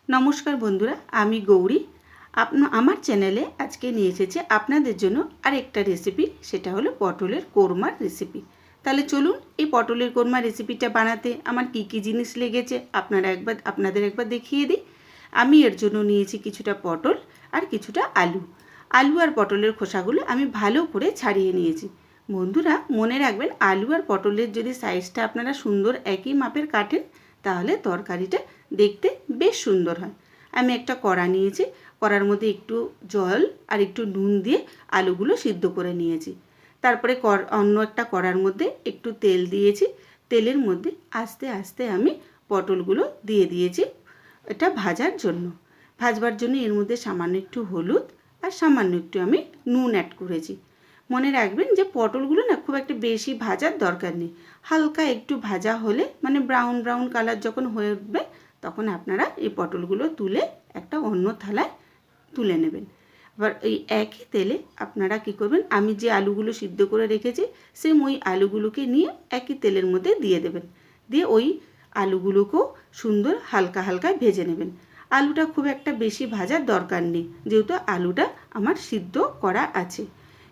নমস্কার বন্ধুরা, আমি গৌরী। আমার চ্যানেলে আজকে নিয়ে এসেছি আপনাদের জন্য আরেকটা রেসিপি, সেটা হলো পটলের কোরমার রেসিপি। তাহলে চলুন এই পটলের কোরমা রেসিপিটা বানাতে আমার কি কি জিনিস লেগেছে আপনাদের একবার দেখিয়ে দিই। আমি এর জন্য নিয়েছি কিছুটা পটল আর কিছুটা আলু। আলু আর পটলের খোসাগুলো আমি ভালো করে ছাড়িয়ে নিয়েছি। বন্ধুরা মনে রাখবেন, আলু আর পটলের যদি সাইজটা আপনারা সুন্দর একই মাপের কাটেন তাহলে তরকারিটা দেখতে বেশ সুন্দর হয়। আমি একটা কড়া নিয়েছি, কড়ার মধ্যে একটু জল আর একটু নুন দিয়ে আলুগুলো সিদ্ধ করে নিয়েছি। তারপরে অন্য একটা কড়ার মধ্যে একটু তেল দিয়েছি। তেলের মধ্যে আস্তে আস্তে আমি পটলগুলো দিয়ে দিয়েছি এটা ভাজার জন্য। ভাজবার জন্য এর মধ্যে সামান্য একটু হলুদ আর সামান্য একটু আমি নুন অ্যাড করেছি। মনে রাখবেন যে পটলগুলো না খুব একটা বেশি ভাজার দরকার নেই, হালকা একটু ভাজা হলে মানে ব্রাউন ব্রাউন কালার যখন হয়ে উঠবে তখন আপনারা এই পটলগুলো তুলে একটা অন্য থালায় তুলে নেবেন। এবার এই একই তেলে আপনারা কি করবেন, আমি যে আলুগুলো সিদ্ধ করে রেখেছি সেম ওই আলুগুলোকে নিয়ে একই তেলের মধ্যে দিয়ে দেবেন। দিয়ে ওই আলুগুলোকেও সুন্দর হালকা হালকা ভেজে নেবেন। আলুটা খুব একটা বেশি ভাজার দরকার নেই, যেহেতু আলুটা আমার সিদ্ধ করা আছে।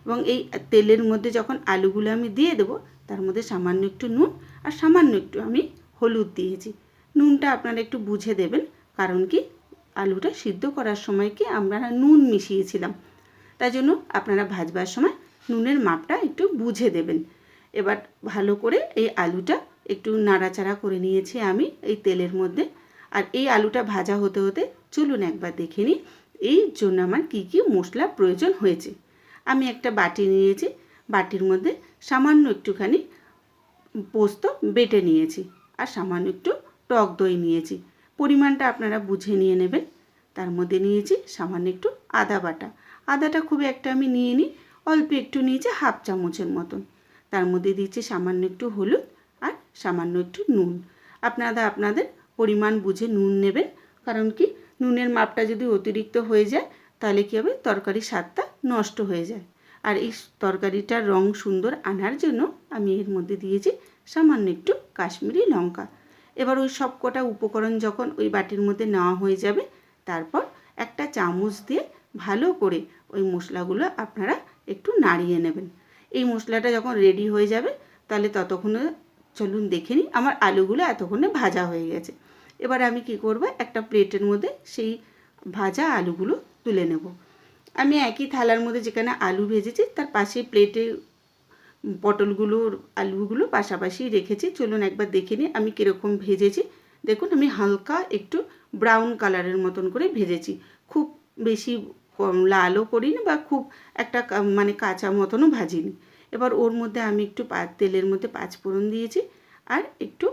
এবং এই তেলের মধ্যে যখন আলুগুলো আমি দিয়ে দেবো তার মধ্যে সামান্য একটু নুন আর সামান্য একটু আমি হলুদ দিয়েছি। নুনটা আপনারা একটু বুঝে দেবেন, কারণ কি আলুটা সিদ্ধ করার সময় কি আমরা নুন মিশিয়েছিলাম, তাই জন্য আপনারা ভাজবার সময় নুনের মাপটা একটু বুঝে দেবেন। এবার ভালো করে এই আলুটা একটু নাড়াচাড়া করে নিয়েছি আমি এই তেলের মধ্যে। আর এই আলুটা ভাজা হতে হতে চলুন একবার দেখে নিই এই জন্য আমার কী কী মশলা প্রয়োজন হয়েছে। আমি একটা বাটি নিয়েছি, বাটির মধ্যে সামান্য একটুখানি পোস্ত বেটে নিয়েছি আর সামান্য একটু টক দই নিয়েছি। পরিমাণটা আপনারা বুঝে নিয়ে নেবেন। তার মধ্যে নিয়েছি সামান্য একটু আদা বাটা। আদাটা খুব একটা আমি নিয়ে নিই, অল্প একটু নিয়েছি, হাফ চামচের মতন। তার মধ্যে দিয়েছি সামান্য একটু হলুদ আর সামান্য একটু নুন। আপনারা আপনাদের পরিমাণ বুঝে নুন নেবেন, কারণ কি নুনের মাপটা যদি অতিরিক্ত হয়ে যায় তাহলে কী হবে, তরকারির স্বাদটা নষ্ট হয়ে যায়। আর এই তরকারিটার রং সুন্দর আনার জন্য আমি এর মধ্যে দিয়েছি সামান্য একটু কাশ্মীরি লঙ্কা। এবার ওই সব কটা উপকরণ যখন ওই বাটির মধ্যে নেওয়া হয়ে যাবে, তারপর একটা চামচ দিয়ে ভালো করে ওই মশলাগুলো আপনারা একটু নাড়িয়ে নেবেন। এই মশলাটা যখন রেডি হয়ে যাবে তাহলে ততক্ষণে চলুন দেখে নিই আমার আলুগুলো এতক্ষণে ভাজা হয়ে গেছে। এবার আমি কি করব, একটা প্লেটের মধ্যে সেই ভাজা আলুগুলো তুলে নেব। আমি একই থালার মধ্যে যেখানে আলু ভেজেছি তার পাশে প্লেটে পটলগুলোর আলুগুলো পাশাপাশি রেখেছি। চলুন একবার দেখে নিই আমি কীরকম ভেজেছি। দেখুন আমি হালকা একটু ব্রাউন কালারের মতন করে ভেজেছি, খুব বেশি লালও করিনি বা খুব একটা মানে কাঁচা মতনও ভাজিনি। এবার ওর মধ্যে আমি একটু তেলের মধ্যে পাঁচফোড়ন দিয়েছি আর একটু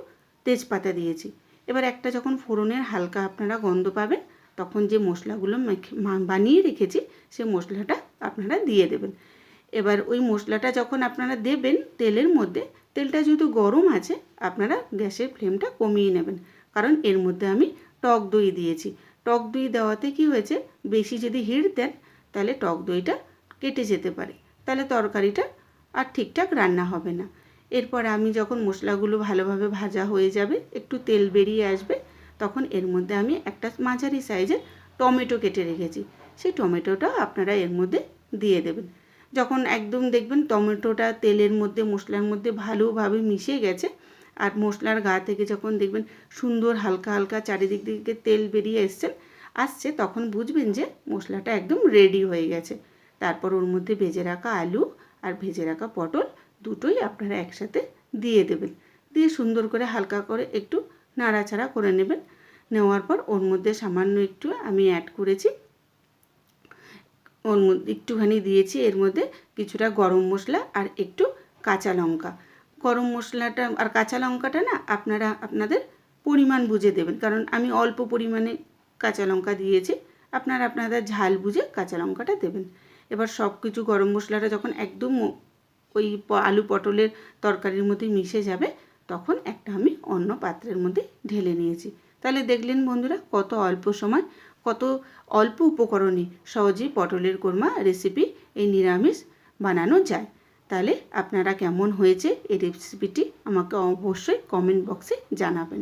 তেজপাতা দিয়েছি। এবার একটা যখন ফোড়নের হালকা আপনারা গন্ধ পাবেন তখন যে মশলাগুলো বানিয়ে রেখেছি সে মশলাটা আপনারা দিয়ে দেবেন। এবার ওই মশলাটা যখন আপনারা দেবেন তেলের মধ্যে, তেলটা যেহেতু গরম আছে আপনারা গ্যাসের ফ্লেমটা কমিয়ে নেবেন, কারণ এর মধ্যে আমি টক দই দিয়েছি। টক দই দেওয়াতে কি হয়েছে, বেশি যদি হিট দেন তাহলে টক দইটা কেটে যেতে পারে, তাহলে তরকারিটা আর ঠিকঠাক রান্না হবে না। এরপর আমি যখন মশলাগুলো ভালোভাবে ভাজা হয়ে যাবে, একটু তেল বেরিয়ে আসবে, তখন এর মধ্যে আমি একটা মাঝারি সাইজের টমেটো কেটে রেখেছি, সেই টমেটোটাও আপনারা এর মধ্যে দিয়ে দেবেন। যখন একদম দেখবেন টমেটোটা তেলের মধ্যে মশলার মধ্যে ভালোভাবে মিশে গেছে আর মশলার গা থেকে যখন দেখবেন সুন্দর হালকা হালকা চারিদিক দিকে তেল বেরিয়ে আসছে তখন বুঝবেন যে মশলাটা একদম রেডি হয়ে গেছে। তারপর ওর মধ্যে ভেজে রাখা আলু আর ভেজে রাখা পটল দুটোই আপনারা একসাথে দিয়ে দেবেন। দিয়ে সুন্দর করে হালকা করে একটু নাড়াচাড়া করে নেবেন। নেওয়ার পর ওর মধ্যে সামান্য একটু আমি অ্যাড করেছি, ওর মধ্যে একটুখানি দিয়েছি এর মধ্যে কিছুটা গরম মশলা আর একটু কাঁচা লঙ্কা। গরম মশলাটা আর কাঁচা লঙ্কাটা না আপনারা আপনাদের পরিমাণ বুঝে দেবেন, কারণ আমি অল্প পরিমাণে কাঁচা লঙ্কা দিয়েছি, আপনারা আপনাদের ঝাল বুঝে কাঁচা লঙ্কাটা দেবেন। এবার সব কিছু গরম মশলাটা যখন একদম ওই আলু পটলের তরকারির মধ্যে মিশে যাবে তখন একটা আমি অন্য পাত্রের মধ্যে ঢেলে নিয়েছি। তাহলে দেখলেন বন্ধুরা কত অল্প সময় কত অল্প উপকরণে সহজেই পটলের কোরমা রেসিপি এই নিরামিষ বানানো যায়। তাহলে আপনারা কেমন হয়েছে এই রেসিপিটি আমাকে অবশ্যই কমেন্ট বক্সে জানাবেন।